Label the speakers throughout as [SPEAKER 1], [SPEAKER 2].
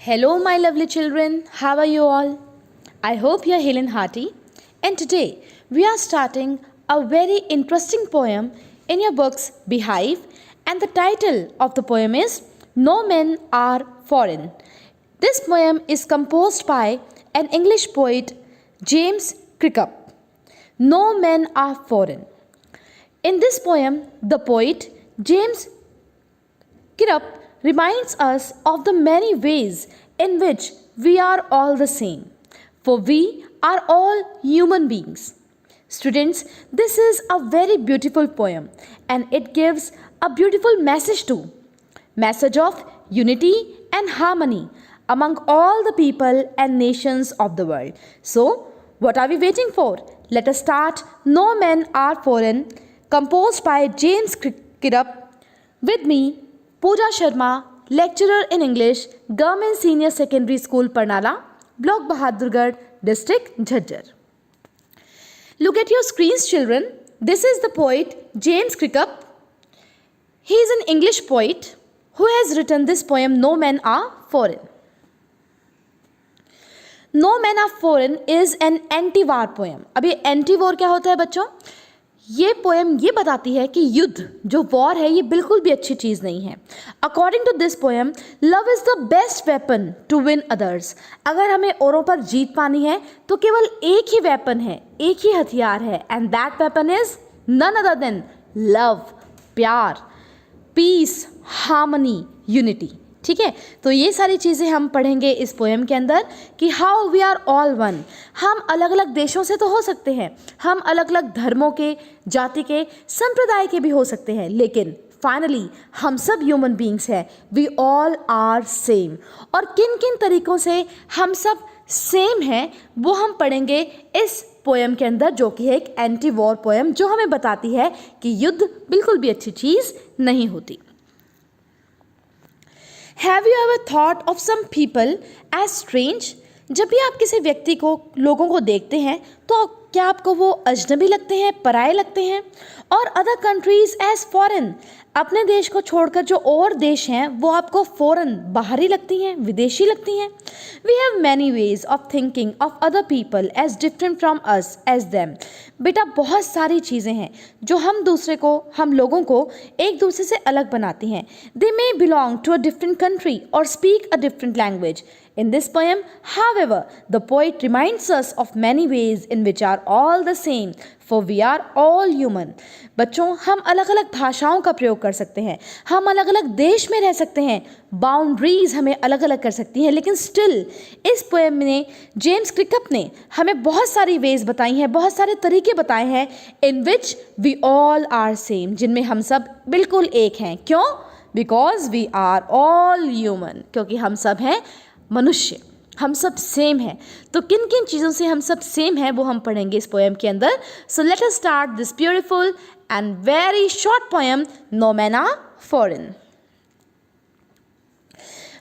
[SPEAKER 1] Hello, my lovely children. How are you all? I hope you are hale and hearty. And today we are starting a very interesting poem in your books Beehive, and the title of the poem is No Men Are Foreign. This poem is composed by an English poet, James Cridcup. No Men Are Foreign. In this poem, the poet James Cridcup reminds us of the many ways in which we are all the same, for we are all human beings. Students, this is a very beautiful poem and it gives a beautiful message too. Message of unity and harmony among all the people and nations of the world. So, what are we waiting for? Let us start No Men Are Foreign, composed by James Cridcup. With me, Pooja Sharma, lecturer in English, Government Senior Secondary School, Parnala, Block Bahadurgarh, District, Jhajjar. Look at your screens, children. This is the poet James Cridcup. He is an English poet who has written this poem, No Men Are Foreign. No Men Are Foreign is an anti-war poem. अभी anti-war क्या होता है बच्चों? ये poem ये बताती है कि युद्ध जो वॉर है ये बिल्कुल भी अच्छी चीज़ नहीं है. According to this poem, love is the best weapon to win others. अगर हमें औरों पर जीत पानी है तो केवल एक ही वेपन है, एक ही हथियार है, and that weapon is none other than love, प्यार, पीस, हार्मनी, यूनिटी. ठीक है, तो ये सारी चीज़ें हम पढ़ेंगे इस पोएम के अंदर कि how we are all one. हम अलग अलग देशों से तो हो सकते हैं, हम अलग अलग धर्मों के, जाति के, संप्रदाय के भी हो सकते हैं, लेकिन फाइनली हम सब ह्यूमन बींग्स हैं. We all are same. और किन किन तरीक़ों से हम सब सेम हैं वो हम पढ़ेंगे इस पोएम के अंदर, जो कि है एक एंटी वॉर पोएम जो हमें बताती है कि युद्ध बिल्कुल भी अच्छी चीज़ नहीं होती. Have you ever thought of some people as strange? जब भी आप किसी व्यक्ति को, लोगों को देखते हैं तो क्या आपको वो अजनबी लगते हैं, पराए लगते हैं? और अदर कंट्रीज एज फॉरेन, अपने देश को छोड़कर जो और देश हैं वो आपको फॉरेन, बाहरी लगती हैं, विदेशी लगती हैं. We have many ways of thinking of other people as different from us as them. बेटा बहुत सारी चीज़ें हैं जो हम दूसरे को, हम लोगों को एक दूसरे से अलग बनाती हैं. They may belong to a different country or speak a different language. In this poem, however, the poet reminds us of many ways in which are all the same, for we are all human. बच्चों, हम अलग अलग भाषाओं का प्रयोग कर सकते हैं, हम अलग अलग देश में रह सकते हैं, बाउंड्रीज हमें अलग अलग कर सकती हैं, लेकिन स्टिल इस पोएम में जेम्स क्रिकअप ने हमें बहुत सारी वेज बताई हैं, बहुत सारे तरीके बताए हैं in which we all are same, जिनमें हम सब बिल्कुल एक हैं. क्यों? Because we are all human, क्योंकि हम सब हैं मनुष्य, हम सब सेम हैं. तो किन किन चीज़ों से हम सब सेम हैं वो हम पढ़ेंगे इस पोएम के अंदर. So let us start this beautiful and very short poem, no man are foreign.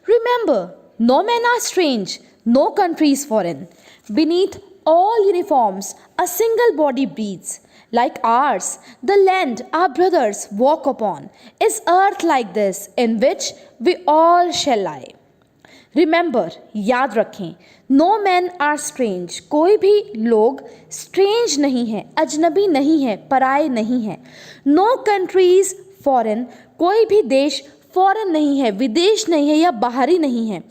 [SPEAKER 1] Remember, no man are strange, no country is foreign. Beneath all uniforms, a single body breathes. Like ours, the land our brothers walk upon is earth like this in which we all shall lie. Remember, याद रखें, no men are strange. कोई भी लोग strange नहीं है, अजनबी नहीं है, पराए नहीं है. No countries foreign. कोई भी देश foreign नहीं है, विदेश नहीं है या बाहरी नहीं है.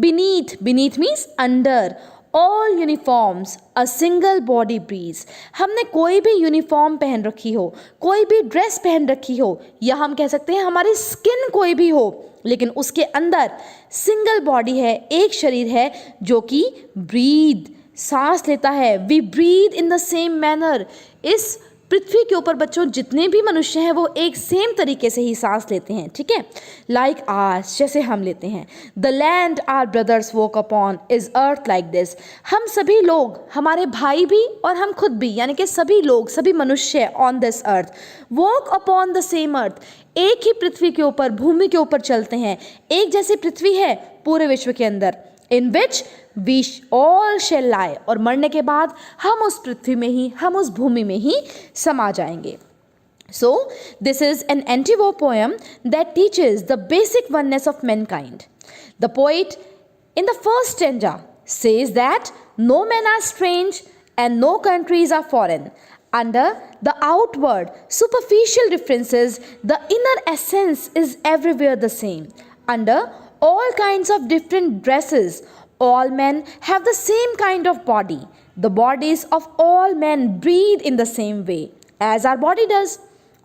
[SPEAKER 1] Beneath, beneath means under. All uniforms, a single body breathes. हमने कोई भी यूनिफॉर्म पहन रखी हो, कोई भी ड्रेस पहन रखी हो, या हम कह सकते हैं हमारी स्किन कोई भी हो, लेकिन उसके अंदर सिंगल बॉडी है, एक शरीर है जो कि ब्रीद, सांस लेता है. We breathe in the same manner. इस पृथ्वी के ऊपर बच्चों जितने भी मनुष्य हैं वो एक सेम तरीके से ही सांस लेते हैं. ठीक है, लाइक आर्स, जैसे हम लेते हैं. The land our brothers walk upon is earth like this. हम सभी लोग, हमारे भाई भी और हम खुद भी, यानी कि सभी लोग, सभी मनुष्य on this earth, walk upon the same earth, एक ही पृथ्वी के ऊपर, भूमि के ऊपर चलते हैं. एक जैसी पृथ्वी है पूरे विश्व के अंदर. इन विच वी ऑल शेल लाई, और मरने के बाद हम उस पृथ्वी में ही, हम उस भूमि में ही समा जाएंगे. So, this is an anti-war poem that teaches the basic oneness of mankind. The poet in the first stanza says that no men are strange and no countries are foreign. Under the outward, superficial differences, the inner essence is everywhere the same. Under all kinds of different dresses, all men have the same kind of body. The bodies of all men breathe in the same way, as our body does.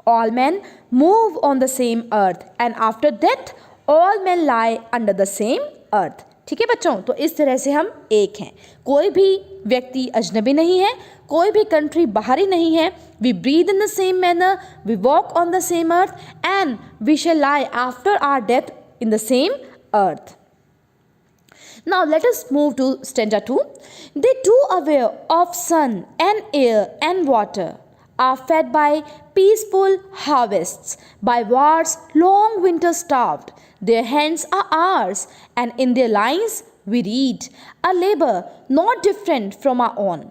[SPEAKER 1] All men move on the same earth, and after death, all men lie under the same earth. ठीक है बच्चों, तो इस तरह से हम एक हैं. कोई भी व्यक्ति अजनबी नहीं है, कोई भी कंट्री बाहरी नहीं है. We breathe in the same manner, we walk on the same earth, and we shall lie after our death in the same earth. Now let us move to stanza 2. They too aware of sun and air and water are fed by peaceful harvests, by wars long winter starved. Their hands are ours, and in their lines we read a labor not different from our own.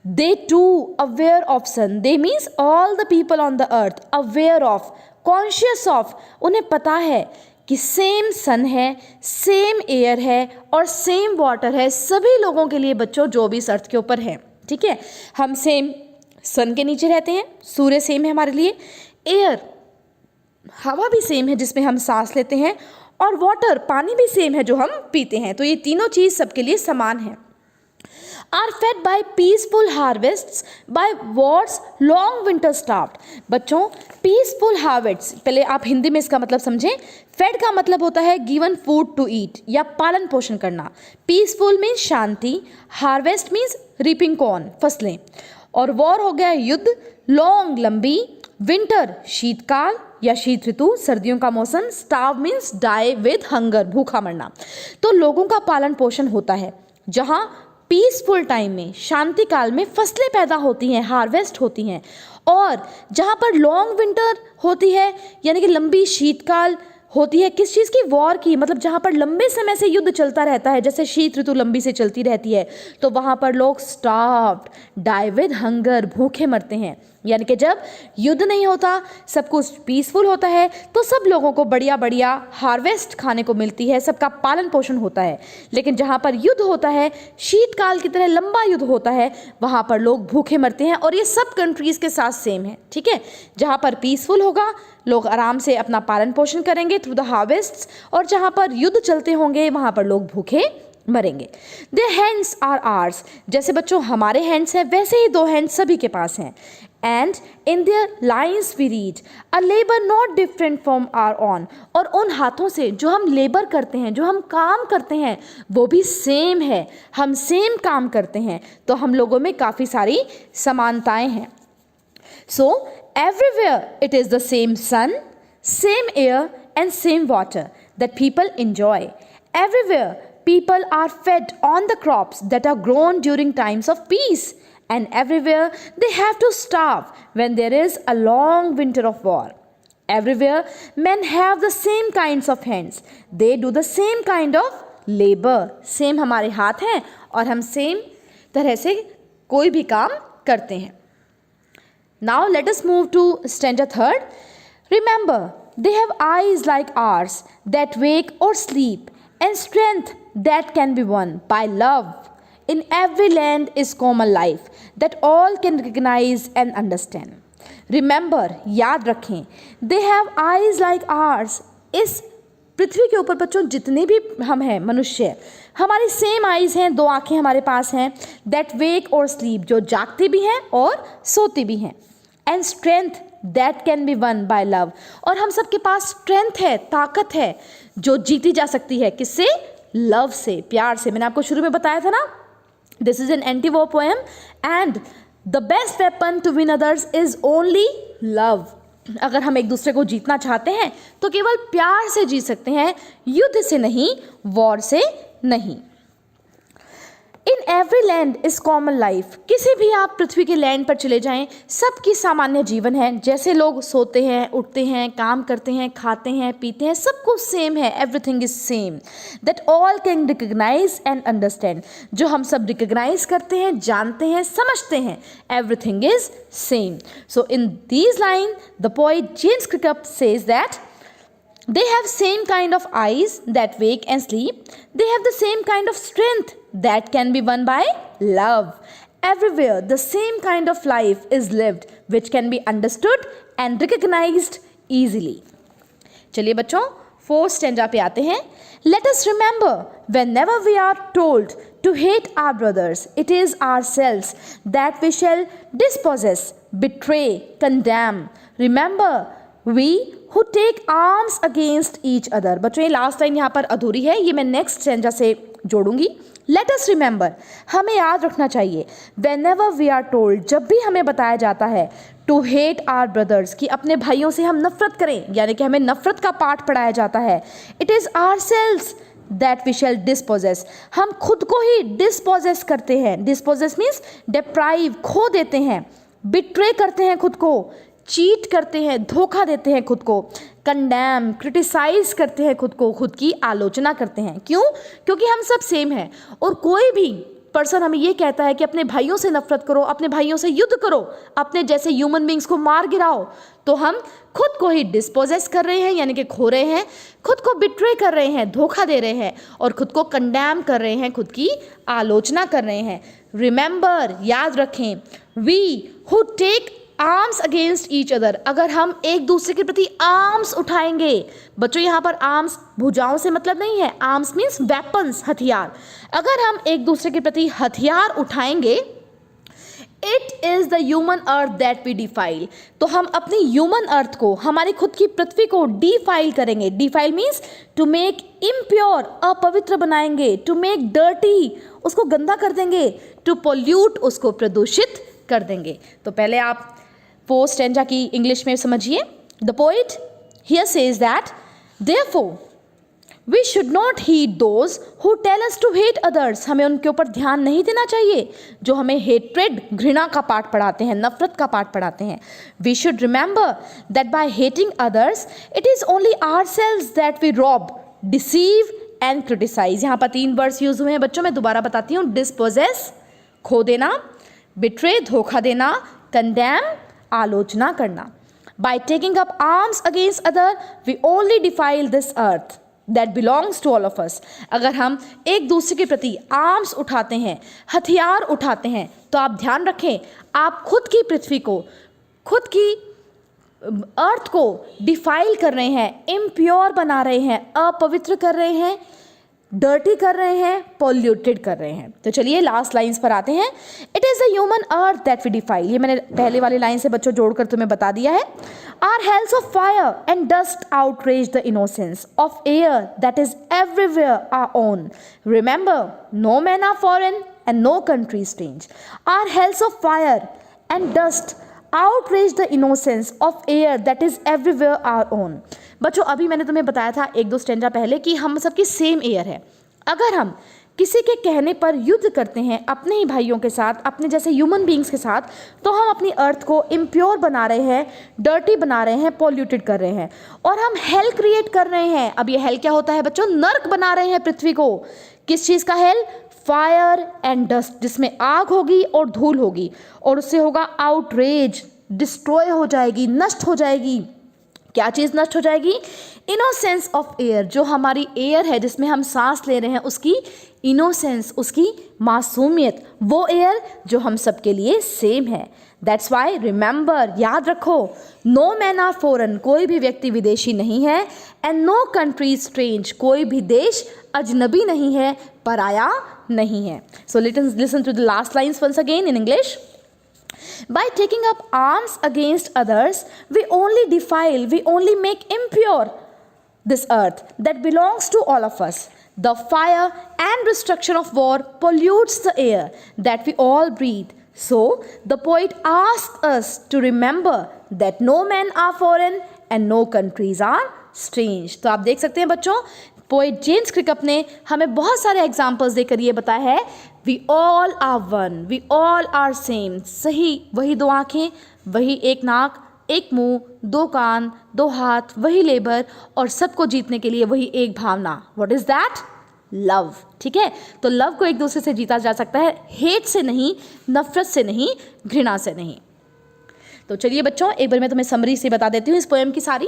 [SPEAKER 1] They too aware of sun. They means all the people on the earth aware of, conscious of. उन्हें पता है कि same सन है, same air है और same water है सभी लोगों के लिए बच्चों जो भी इस अर्थ के ऊपर है. ठीक है, हम सेम सन के नीचे रहते हैं, सूर्य सेम है हमारे लिए, एयर हवा भी सेम है जिसमें हम सांस लेते हैं, और वाटर पानी भी सेम है जो हम पीते हैं. तो ये तीनों चीज़ सबके लिए समान है. are fed by peaceful harvests, by wars long winter starved. बच्चों peaceful harvests, पहले आप हिंदी में इसका मतलब समझें. fed का मतलब होता है given food to eat या पालन पोषण करना. peaceful means शांति, harvest means reaping corn, फसलें, और war हो गया युद्ध, long लंबी, विंटर शीतकाल या शीत ऋतु सर्दियों का मौसम, starve means die with hunger भूखा मरना. तो लोगों का पालन पोषण होता है. जहाँ पीसफुल टाइम में शांति काल में फसलें पैदा होती हैं, हार्वेस्ट होती हैं, और जहाँ पर लॉन्ग विंटर होती है यानी कि लंबी शीतकाल होती है, किस चीज़ की, वॉर की, मतलब जहाँ पर लंबे समय से युद्ध चलता रहता है, जैसे शीत ऋतु लंबी से चलती रहती है, तो वहाँ पर लोग स्टार्व्ड, डाई विद हंगर, भूखे मरते हैं. यानी कि जब युद्ध नहीं होता, सब कुछ पीसफुल होता है, तो सब लोगों को बढ़िया बढ़िया हार्वेस्ट खाने को मिलती है, सबका पालन पोषण होता है. लेकिन जहाँ पर युद्ध होता है, शीतकाल की तरह लंबा युद्ध होता है, वहाँ पर लोग भूखे मरते हैं. और ये सब कंट्रीज़ के साथ सेम है. ठीक है, जहाँ पर पीसफुल होगा लोग आराम से अपना पालन पोषण करेंगे थ्रू द हार्वेस्ट्स, और जहाँ पर युद्ध चलते होंगे वहाँ पर लोग भूखे मरेंगे. Their hands are ours. जैसे बच्चों हमारे हैंड्स हैं वैसे ही दो हैंड्स सभी के पास हैं. And in their lines we read a labor not different from our own. और उन हाथों से जो हम लेबर करते हैं, जो हम काम करते हैं, वो भी सेम है. हम सेम काम करते हैं, तो हम लोगों में काफ़ी सारी समानताएं हैं. So everywhere it is the same sun, same air and same water that people enjoy. Everywhere people are fed on the crops that are grown during times of peace, and everywhere they have to starve when there is a long winter of war. Everywhere men have the same kinds of hands. They do the same kind of labor. Same हमारे हाथ हैं और हम same तरह से कोई भी काम करते हैं. Now let us move to stanza 3. Remember, they have eyes like ours that wake or sleep, and strength that can be won by love. In every land is common life that all can recognize and understand. Remember, याद रखें, they have eyes like ours. इस पृथ्वी के ऊपर बच्चों जितने भी हम हैं मनुष्य, हमारी सेम आइज़ हैं, दो आँखें हमारे पास हैं. दैट वेक और स्लीप, जो जागते भी हैं और सोते भी हैं. And strength that can be one by love, और हम सबके पास स्ट्रेंथ है, ताकत है जो जीती जा सकती है. किससे? लव से, प्यार से. मैंने आपको शुरू में बताया था ना, this is an anti war poem, and the best weapon to win others is only love. अगर हम एक दूसरे को जीतना चाहते हैं तो केवल प्यार से जीत सकते हैं, युद्ध से नहीं, वॉर से नहीं. In every land is common life. किसी भी आप पृथ्वी के लैंड पर चले जाएं, सबकी सामान्य जीवन है. जैसे लोग सोते हैं, उठते हैं, काम करते हैं, खाते हैं, पीते हैं, सब कुछ सेम है. Everything is same. That all can recognise and understand, जो हम सब रिकग्नाइज करते हैं, जानते हैं, समझते हैं. Everything is same. So in these line the poet James Kirkup says that They have same kind of eyes that wake and sleep. They have the same kind of strength that can be won by love. Everywhere the same kind of life is lived which can be understood and recognized easily. चलिए बच्चों, 4th stanza पे आते हैं. Let us remember whenever we are told to hate our brothers, it is ourselves that we shall dispossess, betray, condemn. Remember we who take arms against each other. बच्चों ये last line यहाँ पर अधूरी है, ये मैं नेक्स्ट स्टैंजा से जोड़ूंगी. Let us remember, हमें याद रखना चाहिए. Whenever we are told, जब भी हमें बताया जाता है to hate our brothers, कि अपने भाइयों से हम नफरत करें, यानी कि हमें नफरत का पाठ पढ़ाया जाता है. It is ourselves that we shall dispossess. हम खुद को ही dispossess करते हैं. Dispossess means deprive, खो देते हैं. Betray करते हैं खुद को, चीट करते हैं, धोखा देते हैं खुद को. कंडेम, क्रिटिसाइज करते हैं खुद को, खुद की आलोचना करते हैं. क्यों? क्योंकि हम सब सेम हैं. और कोई भी पर्सन हमें ये कहता है कि अपने भाइयों से नफरत करो, अपने भाइयों से युद्ध करो, अपने जैसे ह्यूमन बींग्स को मार गिराओ, तो हम खुद को ही डिस्पोजेस कर रहे हैं, यानी कि खो रहे हैं, खुद को बिट्रे कर रहे हैं, धोखा दे रहे हैं, और खुद को कंडेम कर रहे हैं, खुद की आलोचना कर रहे हैं. रिमेंबर, याद रखें, we who take arms against each other, अगर हम एक दूसरे के प्रति आर्म्स उठाएंगे. बच्चों यहाँ पर आर्म्स भुजाओं से मतलब नहीं है. आर्म्स मीन्स वेपन्स, हथियार. अगर हम एक दूसरे के प्रति हथियार उठाएंगे, it is the human earth that we defile, तो हम अपनी ह्यूमन अर्थ को, हमारी खुद की पृथ्वी को डिफाइल करेंगे. Defile means to make impure, अपवित्र बनाएंगे. टू मेक डर्टी, उसको गंदा कर देंगे. टू पोल्यूट, उसको प्रदूषित कर देंगे. तो पहले आप 4th stanza की इंग्लिश में समझिए. The poet here says that therefore we should not heed those who tell us to hate others. हमें उनके ऊपर ध्यान नहीं देना चाहिए जो हमें हेट्रेड, घृणा का पाठ पढ़ाते हैं, नफरत का पाठ पढ़ाते हैं. We should remember that by hating others it is only ourselves that we rob, deceive and criticise. यहाँ पर 3 वर्ड्स यूज हुए हैं बच्चों, मैं दोबारा बताती हूँ. डिस्पोजेस, खो देना. बिट्रे, धोखा देना. कंडेम, आलोचना करना. By taking up arms against other, we only defile this earth that belongs to all of us. अगर हम एक दूसरे के प्रति आर्म्स उठाते हैं, हथियार उठाते हैं, तो आप ध्यान रखें, आप खुद की पृथ्वी को, खुद की अर्थ को डिफाइल कर रहे हैं, इम्प्योर बना रहे हैं, अपवित्र कर रहे हैं, डर्टी कर रहे हैं, पॉल्यूटेड कर रहे हैं. तो चलिए लास्ट लाइंस पर आते हैं. It is the human earth that we defile. ये मैंने पहले वाली लाइन से बच्चों जोड़कर तुम्हें बता दिया है. Are hells of fire and dust outrage the innocence of air that is everywhere our own. Remember no man are foreign and no country strange. Are hells of fire and dust outrage the innocence of air that is everywhere our own. बच्चों अभी मैंने तुम्हें बताया था 1-2 stanza पहले कि हम सबकी सेम एयर है. अगर हम किसी के कहने पर युद्ध करते हैं अपने ही भाइयों के साथ, अपने जैसे ह्यूमन बींग्स के साथ, तो हम अपनी अर्थ को इम्प्योर बना रहे हैं, डर्टी बना रहे हैं, पॉल्यूटेड कर रहे हैं, और हम हेल क्रिएट कर रहे हैं. अब ये हेल क्या होता है बच्चों? नर्क बना रहे हैं पृथ्वी को. किस चीज़ का हेल? फायर एंड डस्ट, जिसमें आग होगी और धूल होगी, और उससे होगा आउटरेज, डिस्ट्रॉय हो जाएगी, नष्ट हो जाएगी. क्या चीज़ नष्ट हो जाएगी? इनोसेंस ऑफ एयर, जो हमारी एयर है जिसमें हम सांस ले रहे हैं, उसकी इनोसेंस, उसकी मासूमियत, वो एयर जो हम सब के लिए सेम है. दैट्स वाई रिमेंबर, याद रखो, नो मैन आर फॉरेन, कोई भी व्यक्ति विदेशी नहीं है, एंड नो कंट्री स्ट्रेंज, कोई भी देश अजनबी नहीं है, पराया नहीं है. So listen to the last lines once again in English. By taking up arms against others, we only defile, we only make impure this earth that belongs to all of us. The fire and destruction of war pollutes the air that we all breathe. So, the poet asks us to remember that no men are foreign and no countries are strange. तो आप देख सकते हैं बच्चों, poet James क्रिकअप ने हमें बहुत सारे एग्जाम्पल्स देकर ये बताया है, we all are one, we all are same. सही वही 2 आँखें, वही एक नाक, एक मुंह, 2 कान, 2 हाथ, वही लेबर, और सबको जीतने के लिए वही एक भावना. What is that? लव. ठीक है, तो लव को एक दूसरे से जीता जा सकता है, हेट से नहीं, नफरत से नहीं, घृणा से नहीं. तो चलिए बच्चों, एक बार मैं तुम्हें समरी से बता देती हूँ इस पोएम की सारी.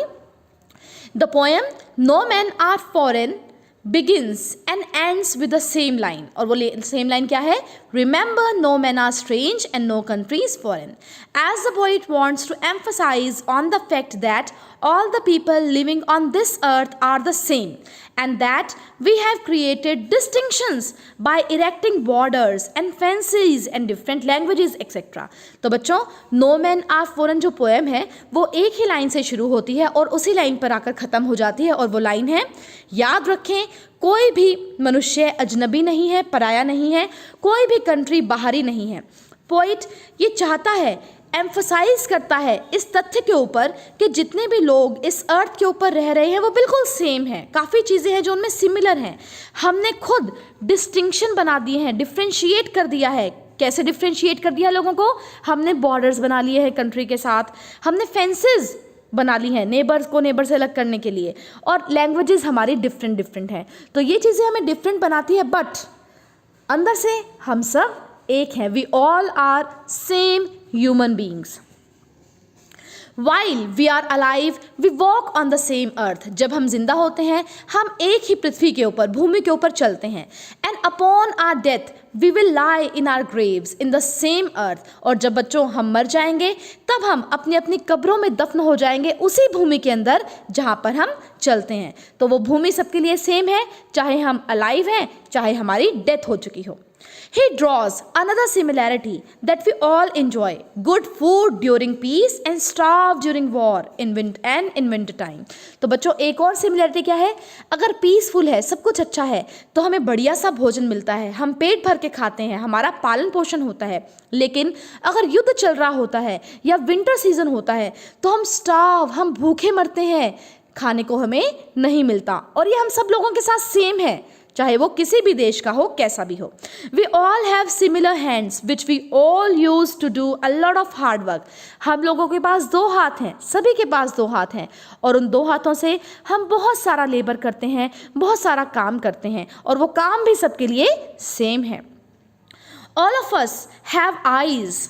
[SPEAKER 1] The poem No Men Are Foreign begins and ends with the same line. और वो same line क्या है? Remember, no men are strange and no country is foreign. As the poet wants to emphasize on the fact that all the people living on this earth are the same and that we have created distinctions by erecting borders and fences and different languages etc. तो बच्चों No Men Are Foreign जो poem है वो एक ही line से शुरू होती है और उसी लाइन पर आकर ख़त्म हो जाती है और वो लाइन है, याद रखें कोई भी मनुष्य अजनबी नहीं है, पराया नहीं है, कोई भी कंट्री बाहरी नहीं है। पोइट ये चाहता है, एम्फसाइज करता है इस तथ्य के ऊपर कि जितने भी लोग इस अर्थ के ऊपर रह रहे हैं वो बिल्कुल सेम हैं, काफ़ी चीज़ें हैं जो उनमें सिमिलर हैं। हमने खुद डिस्टिंक्शन बना दिए हैं, डिफ्रेंशिएट कर दिया है। कैसे डिफ्रेंशिएट कर दिया लोगों को? हमने बॉर्डर्स बना लिए हैं कंट्री के साथ, हमने फेंसेस बना ली हैं नेबर्स को नेबर से अलग करने के लिए, और लैंग्वेजेस हमारी डिफरेंट हैं। तो ये चीज़ें हमें डिफरेंट बनाती है, बट अंदर से हम सब एक हैं। We all are same human beings. While we are alive, we walk on the same earth. जब हम जिंदा होते हैं हम एक ही पृथ्वी के ऊपर, भूमि के ऊपर चलते हैं। And upon our death, we will lie in our graves in the same earth. और जब बच्चों हम मर जाएंगे तब हम अपनी अपनी कब्रों में दफन हो जाएंगे उसी भूमि के अंदर जहाँ पर हम चलते हैं। तो वो भूमि सबके लिए सेम है, चाहे हम अलाइव हैं चाहे हमारी डेथ हो चुकी हो। He draws another similarity that we all enjoy good food during peace and starve during war in winter time. तो बच्चों एक और सिमिलरिटी क्या है? अगर पीसफुल है, सब कुछ अच्छा है, तो हमें बढ़िया सा भोजन मिलता है, हम पेट भर के खाते हैं, हमारा पालन पोषण होता है। लेकिन अगर युद्ध चल रहा होता है या विंटर सीजन होता है तो हम भूखे मरते हैं, खाने को हमें नहीं मिलता। और ये हम सब लोगों के साथ सेम है, चाहे वो किसी भी देश का हो, कैसा भी हो। We all have similar hands which we all use to do a lot of hard work. हम लोगों के पास दो हाथ हैं, सभी के पास दो हाथ हैं, और उन दो हाथों से हम बहुत सारा लेबर करते हैं, बहुत सारा काम करते हैं, और वो काम भी सबके लिए सेम है। All of us have eyes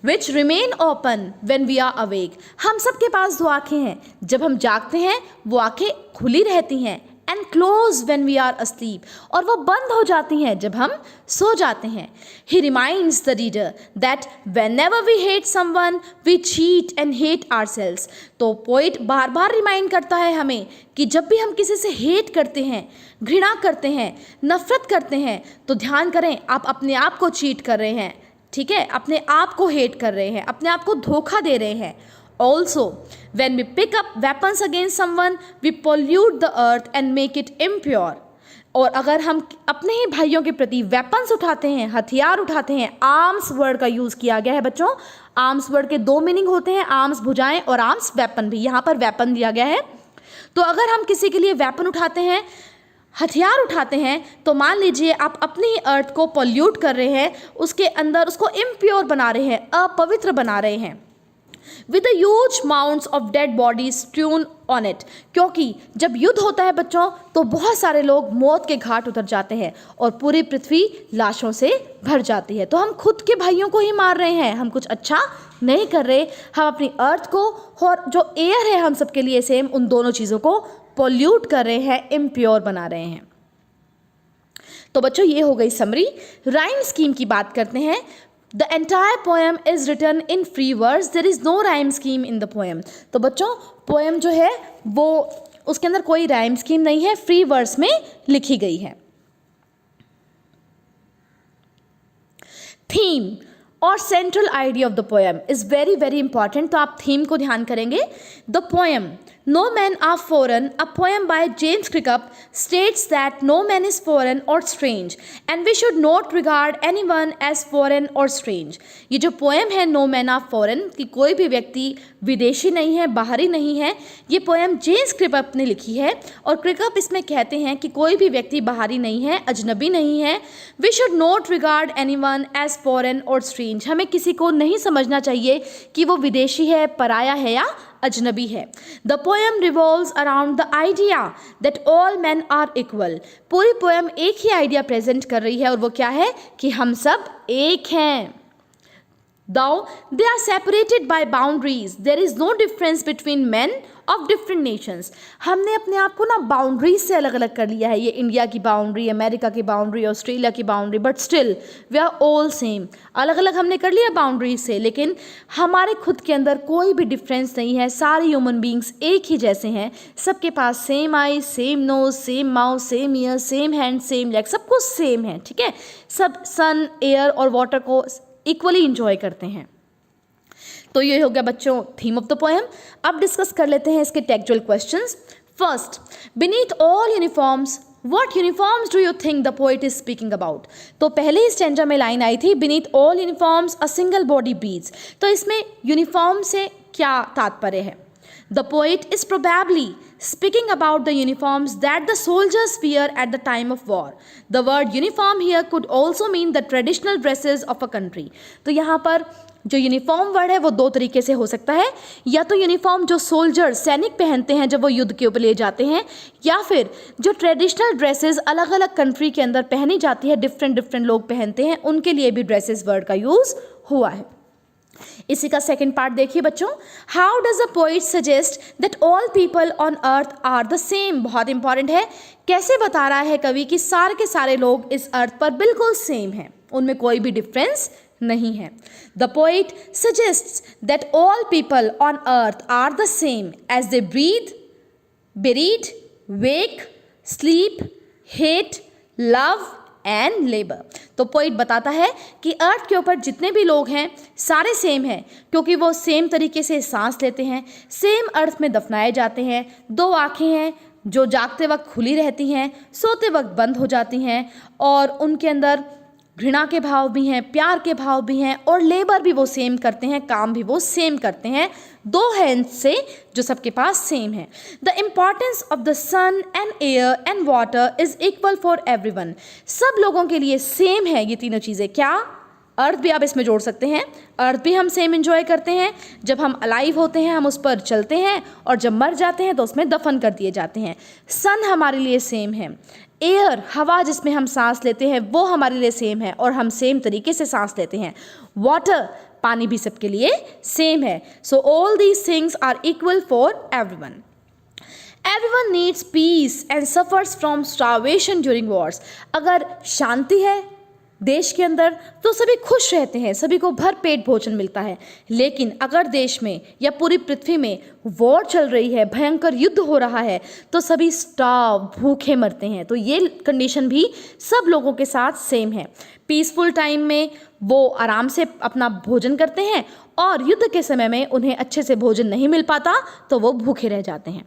[SPEAKER 1] which remain open when we are awake. हम सब के पास दो आँखें हैं, जब हम जागते हैं वो आँखें खुली रहती हैं, and close when we are asleep, और वो बंद हो जाती हैं जब हम सो जाते हैं। He reminds the reader that whenever we hate someone, we cheat and hate ourselves. तो पोइट बार बार रिमाइंड करता है हमें कि जब भी हम किसी से हेट करते हैं, घृणा करते हैं, नफरत करते हैं, तो ध्यान करें आप अपने आप को चीट कर रहे हैं, ठीक है, अपने आप को हेट कर रहे हैं, अपने आप को धोखा दे रहे हैं। Also, when we pick up weapons against someone, we pollute the earth and make it impure. और अगर हम अपने ही भाइयों के प्रति वेपन्स उठाते हैं, हथियार उठाते हैं, आर्म्स वर्ड का यूज़ किया गया है बच्चों। आर्म्स वर्ड के दो मीनिंग होते हैं, आर्म्स भुजाएं और आर्म्स वेपन भी, यहाँ पर वेपन दिया गया है। तो अगर हम किसी के लिए वेपन उठाते हैं, हथियार उठाते हैं, तो मान लीजिए आप अपनी ही अर्थ को पॉल्यूट कर रहे हैं, उसके अंदर उसको इम्प्योर बना रहे हैं, अपवित्र बना रहे हैं। With the huge mounds of dead bodies strewn on it. क्योंकि जब युद्ध होता है बच्चों तो बहुत सारे लोग मौत के घाट उतर जाते हैं और पूरी पृथ्वी लाशों से भर जाती है। तो हम खुद के भाइयों को ही मार रहे हैं, हम कुछ अच्छा नहीं कर रहे। हम अपनी अर्थ को और जो एयर है हम सबके लिए सेम, उन दोनों चीज़ों को पॉल्यूट कर रहे हैं, इम्प्योर बना रहे हैं। तो बच्चों ये हो गई समरी। राइम स्कीम की बात करते हैं। The entire poem is written in free verse. There is no rhyme scheme in the poem. तो बच्चों पोएम जो है वो उसके अंदर कोई राइम स्कीम नहीं है, फ्री वर्स में लिखी गई है। थीम और central idea of the poem is very very important, तो आप थीम को ध्यान करेंगे। The poem No Men Are Foreign, a poem by James Cridcup, states that no man is foreign or strange and we should not regard anyone as foreign or strange. ये जो poem है No Men Are Foreign कि कोई भी व्यक्ति विदेशी नहीं है, बाहरी नहीं है, ये पोएम जेम्स क्रिकअप ने लिखी है। और क्रिकअप इसमें कहते हैं कि कोई भी व्यक्ति बाहरी नहीं है, अजनबी नहीं है। We should not regard anyone as foreign or strange. हमें किसी को नहीं समझना चाहिए कि वो विदेशी है, पराया है या अजनबी है। The poem revolves around the idea that all man are equal. पूरी पोएम एक ही आइडिया प्रेजेंट कर रही है और वो क्या है कि हम सब एक हैं। Though they are separated by boundaries, there is no difference between men of different Nations. हमने अपने आप को ना बाउंड्रीज से अलग अलग कर लिया है, ये इंडिया की बाउंड्री, अमेरिका की बाउंड्री, ऑस्ट्रेलिया की boundary, but still we are all same. अलग अलग हमने कर लिया बाउंड्रीज से, लेकिन हमारे खुद के अंदर कोई भी डिफरेंस नहीं है। सारे ह्यूमन बींग्स एक ही जैसे हैं, सबके पास same eyes, same nose, same mouth, same ear, same hand, same leg, सब कुछ सेम है, ठीक है। सब सन, एयर और वाटर को इक्वली इंजॉय करते हैं। तो ये हो गया बच्चों थीम ऑफ द पोएम। अब डिस्कस कर लेते हैं इसके textual questions. First, beneath all uniforms what uniforms do you think the poet is speaking about. तो पहले ही स्टैंजा में लाइन आई थी beneath all uniforms a single body beats. तो इसमें यूनिफॉर्म से क्या तात्पर्य है? The poet is probably speaking about the uniforms that the soldiers wear at the time of war. The word uniform here could also mean the traditional dresses of a country. तो यहाँ पर जो uniform word है वो दो तरीके से हो सकता है, या तो यूनिफॉर्म जो सोल्जर सैनिक पहनते हैं जब वो युद्ध के ऊपर ले जाते हैं, या फिर जो ट्रेडिशनल ड्रेसेस अलग अलग कंट्री के अंदर पहनी जाती है, डिफरेंट लोग पहनते हैं, उनके लिए भी ड्रेसेस वर्ड का यूज़ हुआ है। इसी का सेकंड पार्ट देखिए बच्चों, how does a poet suggest that all people on earth are the same. बहुत इंपॉर्टेंट है, कैसे बता रहा है कवि कि सारे के सारे लोग इस अर्थ पर बिल्कुल सेम हैं, उनमें कोई भी डिफरेंस नहीं है। The poet suggests that all people on earth are the same as they breathe, buried, wake, sleep, hate, love and labour. तो पोइट बताता है कि अर्थ के ऊपर जितने भी लोग हैं सारे सेम हैं, क्योंकि वो सेम तरीके से सांस लेते हैं, सेम अर्थ में दफनाए जाते हैं। दो आँखें हैं जो जागते वक्त खुली रहती हैं, सोते वक्त बंद हो जाती हैं, और उनके अंदर घृणा के भाव भी हैं, प्यार के भाव भी हैं, और लेबर भी वो सेम करते हैं, काम भी वो सेम करते हैं, दो हैंड से जो सबके पास सेम है। The importance of the sun and air and water is equal for everyone. सब लोगों के लिए सेम है ये तीनों चीज़ें। क्या? अर्थ भी आप इसमें जोड़ सकते हैं, अर्थ भी हम सेम एंजॉय करते हैं। जब हम अलाइव होते हैं हम उस पर चलते हैं, और जब मर जाते हैं तो उसमें दफन कर दिए जाते हैं। सन हमारे लिए सेम है, एयर हवा जिसमें हम सांस लेते हैं वो हमारे लिए सेम है, और हम सेम तरीके से सांस लेते हैं। वाटर पानी भी सबके लिए सेम है। So all these things are equal for everyone. Everyone needs peace and suffers from starvation during wars. अगर शांति है देश के अंदर तो सभी खुश रहते हैं, सभी को भर पेट भोजन मिलता है। लेकिन अगर देश में या पूरी पृथ्वी में वॉर चल रही है, भयंकर युद्ध हो रहा है, तो सभी स्टार्व भूखे मरते हैं। तो ये कंडीशन भी सब लोगों के साथ सेम है। पीसफुल टाइम में वो आराम से अपना भोजन करते हैं, और युद्ध के समय में उन्हें अच्छे से भोजन नहीं मिल पाता तो वो भूखे रह जाते हैं।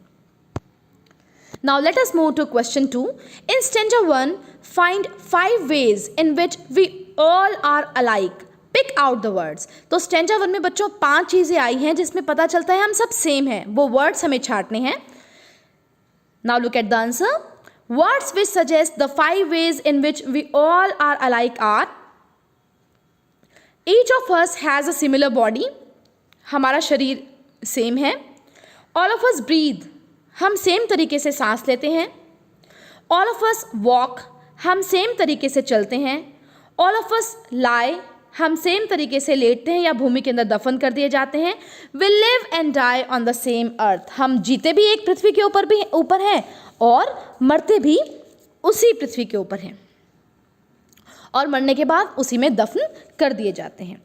[SPEAKER 1] Now let us move to question 2. In stanza 1, find 5 ways in which we all are alike. Pick out the words. तो stanza 1 में बच्चों 5 चीज़ें आई हैं जिसमें पता चलता है हम सब सेम हैं। वो वर्ड्स हमें छांटने हैं। Now look at the answer. Words which suggest the 5 ways in which we all are alike are: each of us has a similar body. हमारा शरीर सेम है। All of us breathe. हम same तरीके से सांस लेते हैं। ऑल ऑफ अस वॉक, हम सेम तरीके से चलते हैं। ऑल ऑफ अस लाई, हम सेम तरीके से लेटते हैं या भूमि के अंदर दफन कर दिए जाते हैं। We live and die on the same earth, हम जीते भी एक पृथ्वी के ऊपर हैं और मरते भी उसी पृथ्वी के ऊपर हैं, और मरने के बाद उसी में दफन कर दिए जाते हैं।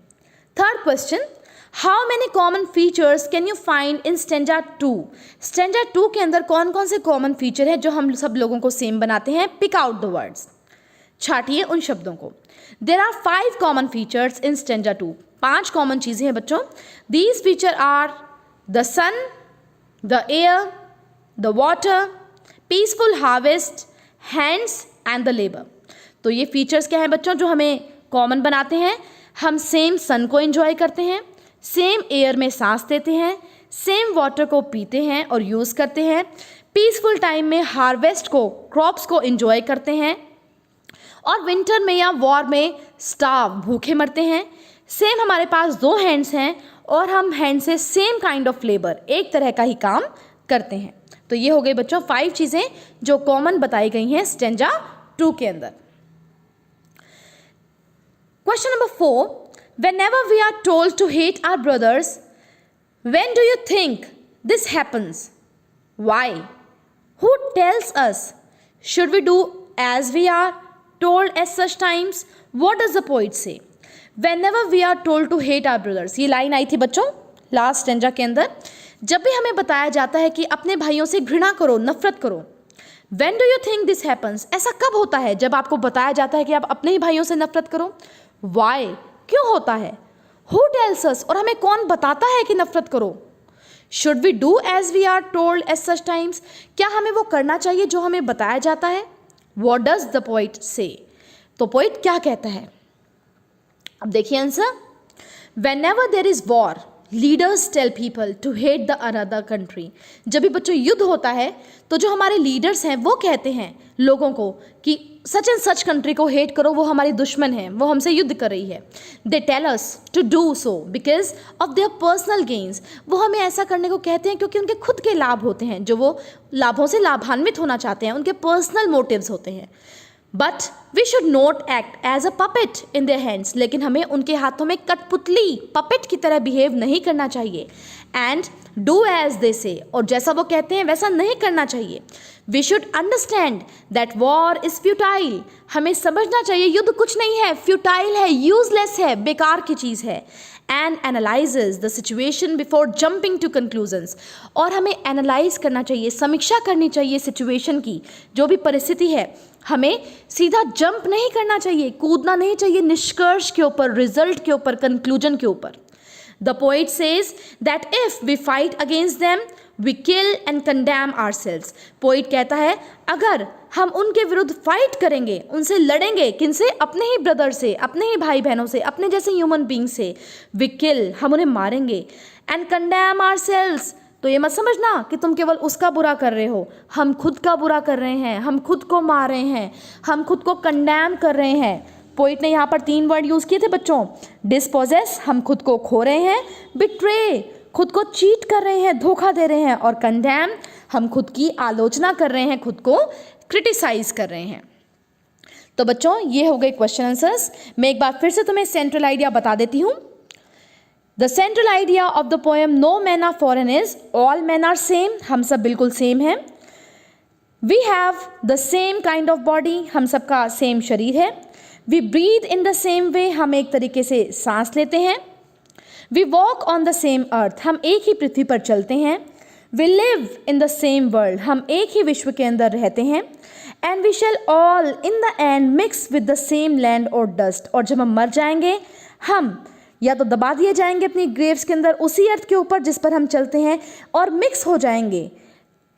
[SPEAKER 1] Third question, how many common features can you find in stanza 2। Stanza 2 के अंदर कौन कौन से कॉमन फीचर हैं जो हम सब लोगों को सेम बनाते हैं? पिक आउट द वर्ड्स, छाटिए उन शब्दों को। There are 5 common features in stanza 2। 5 common चीज़ें हैं बच्चों। These feature are the sun, the air, the water, peaceful harvest, hands and the labour. तो ये फीचर्स क्या हैं बच्चों जो हमें कॉमन बनाते हैं? हम सेम सन को एंजॉय करते हैं, सेम एयर में सांस लेते हैं, सेम वाटर को पीते हैं और यूज़ करते हैं, पीसफुल टाइम में हार्वेस्ट को, क्रॉप्स को एंजॉय करते हैं, और विंटर में या वॉर में स्टार्व भूखे मरते हैं। सेम हमारे पास 2 हैंड्स हैं और हम हैंड से सेम काइंड ऑफ लेबर, एक तरह का ही काम करते हैं। तो ये हो गई बच्चों 5 चीज़ें जो कॉमन बताई गई हैं स्टेंजा 2 के अंदर। Question number 4, whenever we are told to hate our brothers, when do you think this happens? Why? Who tells us? Should we do as we are told at such times? What does the poet say? Whenever we are told to hate our brothers, ये line आई थी बच्चों last stanza के अंदर, जब भी हमें बताया जाता है कि अपने भाइयों से घृणा करो, नफरत करो. When do you think this happens? ऐसा कब होता है जब आपको बताया जाता है कि आप अपने ही भाइयों से नफरत करो? Why? क्यों होता है? Who tells us? और हमें कौन बताता है कि नफरत करो? Should we do as we are told at such times? क्या हमें वो करना चाहिए जो हमें बताया जाता है? What does the poet say? तो पोइट क्या कहता है? अब देखिए answer. Whenever there is war, leaders tell people to hate the another country. जब भी बच्चों युद्ध होता है तो जो हमारे लीडर्स हैं वो कहते हैं लोगों को कि सच एंड सच कंट्री को हेट करो, वो हमारी दुश्मन है, वो हमसे युद्ध कर रही है. They tell us to do so because of their personal gains. वो हमें ऐसा करने को कहते हैं क्योंकि उनके खुद के लाभ होते हैं, जो वो लाभों से लाभान्वित होना चाहते हैं, उनके पर्सनल मोटिव्स होते हैं. But we should not act as a puppet in their hands. लेकिन हमें उनके हाथों में कठपुतली पपेट की तरह बिहेव नहीं करना चाहिए. एंड डू एज दे से, और जैसा वो कहते हैं वैसा नहीं करना चाहिए. We should understand that war is futile. हमें समझना चाहिए युद्ध कुछ नहीं है, फ्यूटाइल है, यूजलेस है, बेकार की चीज़ है. And analyses the situation before jumping to conclusions. और हमें एनालाइज करना चाहिए, समीक्षा करनी चाहिए सिचुएशन की. जो भी परिस्थिति है हमें सीधा जंप नहीं करना चाहिए, कूदना नहीं चाहिए निष्कर्ष के ऊपर, रिजल्ट के ऊपर, कंक्लूजन के ऊपर. The poet says that if we fight against them we kill and condemn ourselves. पोइट कहता है अगर हम उनके विरुद्ध फाइट करेंगे, उनसे लड़ेंगे, किनसे? अपने ही ब्रदर से, अपने ही भाई बहनों से, अपने जैसे ह्यूमन बींग से. वी किल, हम उन्हें मारेंगे. एंड कंडेम आवरसेल्व्स, तो ये मत समझना कि तुम केवल उसका बुरा कर रहे हो, हम खुद का बुरा कर रहे हैं, हम खुद को मार रहे हैं, हम खुद को कंडेम कर रहे हैं. पोइट ने यहाँ पर 3 वर्ड यूज़ किए थे बच्चों. डिस्पोजेस, हम खुद को खो रहे हैं. बिट्रे, खुद को चीट कर रहे हैं, धोखा दे रहे हैं. और कंडेम, हम खुद की आलोचना कर रहे हैं, खुद को क्रिटिसाइज कर रहे हैं. तो बच्चों ये हो गए क्वेश्चन आंसर्स. मैं एक बार फिर से तुम्हें सेंट्रल आइडिया बता देती हूँ. The central idea of the poem no man are foreign is all man are same. हम सब बिल्कुल सेम हैं. We have the same kind of body, हम सबका सेम शरीर है. We breathe in the same way, हम एक तरीके से सांस लेते हैं. We walk on the same earth, हम एक ही पृथ्वी पर चलते हैं. We live in the same world, हम एक ही विश्व के अंदर रहते हैं. And we shall all in the end mix with the same land और डस्ट. और जब हम मर जाएंगे हम या तो दबा दिए जाएंगे अपनी ग्रेव्स के अंदर उसी अर्थ के ऊपर जिस पर हम चलते हैं, और मिक्स हो जाएंगे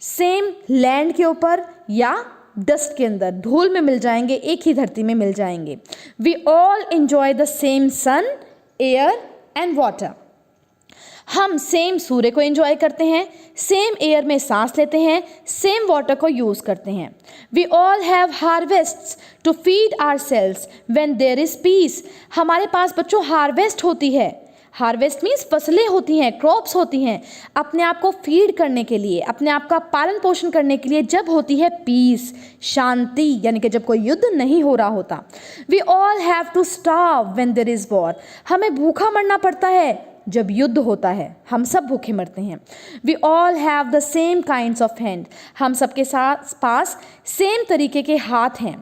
[SPEAKER 1] सेम लैंड के ऊपर या डस्ट के अंदर, धूल में मिल जाएंगे, एक ही धरती में मिल जाएंगे. We all enjoy the same sun, air and water. हम सेम सूर्य को एंजॉय करते हैं, सेम एयर में सांस लेते हैं, सेम वाटर को यूज़ करते हैं. We all have harvests to feed ourselves when there is peace. हमारे पास बच्चों हार्वेस्ट होती है. हार्वेस्ट मीन्स फसलें होती हैं, क्रॉप्स होती हैं अपने आप को फीड करने के लिए, अपने आप का पालन पोषण करने के लिए, जब होती है पीस, शांति, यानी कि जब कोई युद्ध नहीं हो रहा होता. We all have to starve when there is war. हमें भूखा मरना पड़ता है जब युद्ध होता है, हम सब भूखे मरते हैं. We all have the same kinds of hand. हम सबके साथ पास सेम तरीके के हाथ हैं.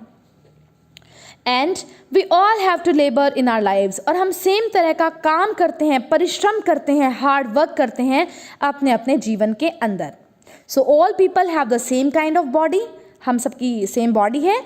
[SPEAKER 1] And we all have to labour in our lives. और हम सेम तरह का काम करते हैं, परिश्रम करते हैं, हार्ड वर्क करते हैं अपने अपने जीवन के अंदर. So all people have the same kind of body. हम सबकी सेम बॉडी है.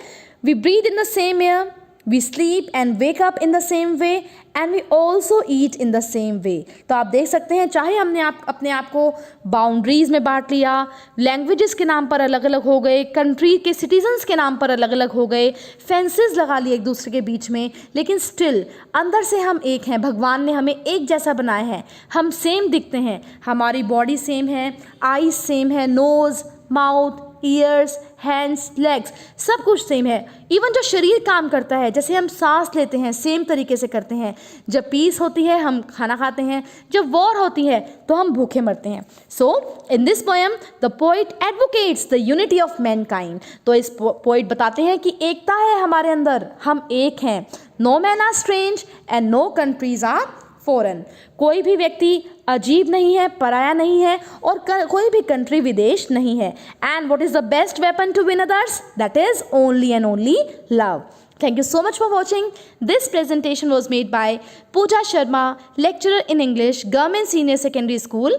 [SPEAKER 1] We breathe in the same air. We sleep and wake up in the same way and we also eat in the same way. तो आप देख सकते हैं चाहे हमने अपने आप को बाउंड्रीज में बांट लिया, लैंग्वेजेस के नाम पर अलग अलग हो गए, कंट्री के सिटीजन्स के नाम पर अलग अलग हो गए, फेंसेस लगा लिए एक दूसरे के बीच में, लेकिन स्टिल अंदर से हम एक हैं. भगवान ने हमें एक जैसा बनाया है, हम सेम दिखते हैं, हमारी बॉडी सेम है, आईज सेम है, nose, mouth, ears, hands, legs, सब कुछ सेम है. इवन जो शरीर काम करता है, जैसे हम सांस लेते हैं सेम तरीके से करते हैं. जब पीस होती है हम खाना खाते हैं, जब वॉर होती है तो हम भूखे मरते हैं. So in this poem the poet advocates the unity of mankind. तो इस पोइट बताते हैं कि एकता है हमारे अंदर, हम एक हैं. No man are strange and no countries are foreign. कोई भी व्यक्ति अजीब नहीं है, पराया नहीं है और कोई भी कंट्री विदेश नहीं है। And what is the best weapon to win others? That is only and only love. Thank you so much for watching. This presentation was made by Pooja Sharma, lecturer in English, Government Senior Secondary School,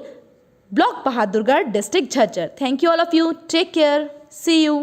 [SPEAKER 1] Block Bahadurgarh, District Jhajjar. Thank you all of you. Take care. See you.